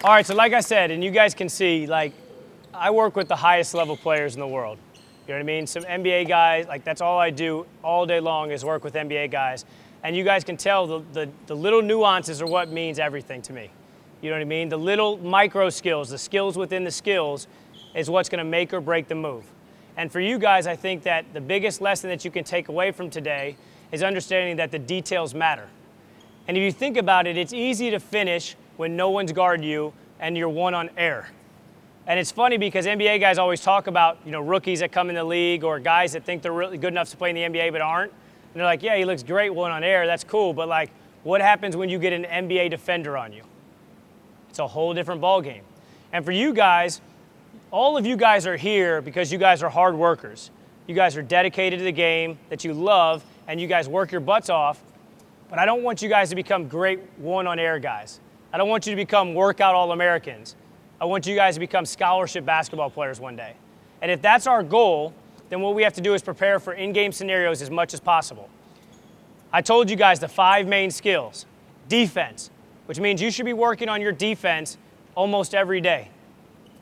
All right, so like I said, and you guys can see, like, I work with the highest level players in the world. You know what I mean? Some NBA guys, like that's all I do all day long is work with NBA guys. And you guys can tell the little nuances are what means everything to me. You know what I mean? The little micro skills, the skills within the skills is what's going to make or break the move. And for you guys, I think that the biggest lesson that you can take away from today is understanding that the details matter. And if you think about it, it's easy to finish when no one's guarding you and you're one on air. And it's funny because NBA guys always talk about, you know, rookies that come in the league or guys that think they're really good enough to play in the NBA but aren't. And they're like, yeah, he looks great one on air, that's cool, but like, what happens when you get an NBA defender on you? It's a whole different ballgame. And for you guys, all of you guys are here because you guys are hard workers. You guys are dedicated to the game that you love, and you guys work your butts off. But I don't want you guys to become great one-on-air guys. I don't want you to become workout All-Americans. I want you guys to become scholarship basketball players one day. And if that's our goal, then what we have to do is prepare for in-game scenarios as much as possible. I told you guys the 5 main skills. Defense, which means you should be working on your defense almost every day,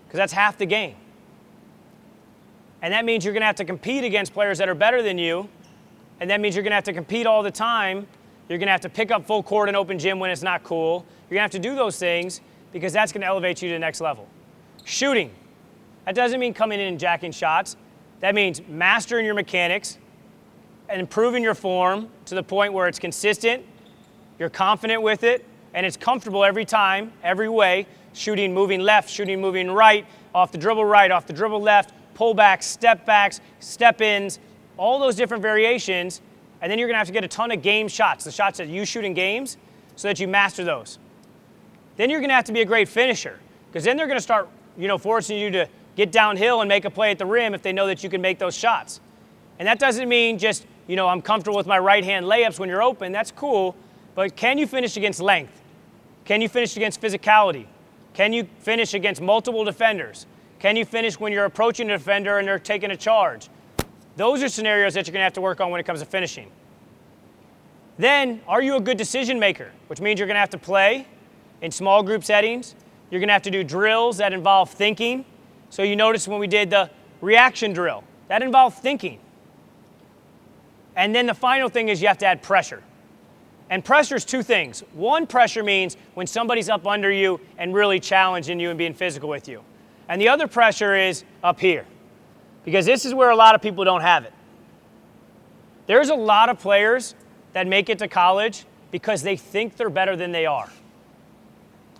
because that's half the game. And that means you're going to have to compete against players that are better than you, and that means you're going to have to compete all the time. You're going to have to pick up full court and open gym when it's not cool. You're going to have to do those things because that's going to elevate you to the next level. Shooting. That doesn't mean coming in and jacking shots. That means mastering your mechanics and improving your form to the point where it's consistent, you're confident with it, and it's comfortable every time, every way. Shooting, moving left, shooting, moving right, off the dribble left, pullbacks, step-ins, all those different variations. And then you're going to have to get a ton of game shots, the shots that you shoot in games, so that you master those. Then you're going to have to be a great finisher, because then they're going to start, forcing you to get downhill and make a play at the rim if they know that you can make those shots. And that doesn't mean just, I'm comfortable with my right-hand layups when you're open. That's cool. But can you finish against length? Can you finish against physicality? Can you finish against multiple defenders? Can you finish when you're approaching a defender and they're taking a charge? Those are scenarios that you're going to have to work on when it comes to finishing. Then, are you a good decision maker? Which means you're going to have to play in small group settings. You're going to have to do drills that involve thinking. So you notice when we did the reaction drill, that involved thinking. And then the final thing is you have to add pressure. And pressure is 2 things. One, pressure means when somebody's up under you and really challenging you and being physical with you. And the other pressure is up here, because this is where a lot of people don't have it. There's a lot of players that make it to college because they think they're better than they are.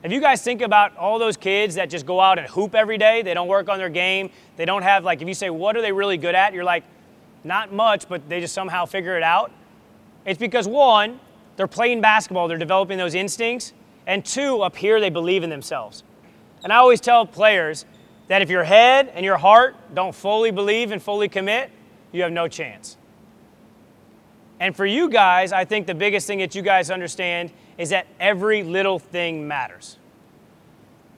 If you guys think about all those kids that just go out and hoop every day, they don't work on their game, they don't have, if you say, what are they really good at? You're like, not much, but they just somehow figure it out. It's because 1, they're playing basketball, they're developing those instincts, and 2, up here, they believe in themselves. And I always tell players that if your head and your heart don't fully believe and fully commit, you have no chance. And for you guys, I think the biggest thing that you guys understand is that every little thing matters.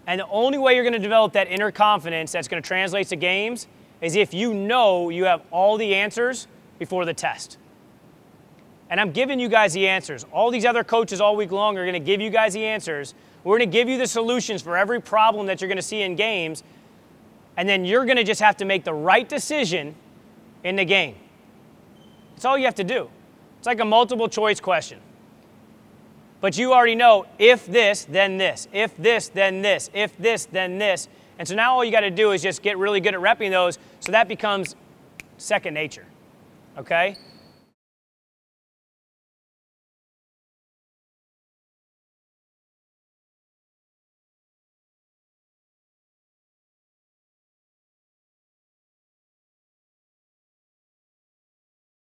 And the only way you're going to develop that inner confidence that's going to translate to games is if you know you have all the answers before the test. And I'm giving you guys the answers. All these other coaches all week long are going to give you guys the answers. We're going to give you the solutions for every problem that you're going to see in games. And then you're going to just have to make the right decision in the game. That's all you have to do. It's like a multiple choice question. But you already know, if this, then this. If this, then this. If this, then this. And so now all you got to do is just get really good at repping those, so that becomes second nature. Okay?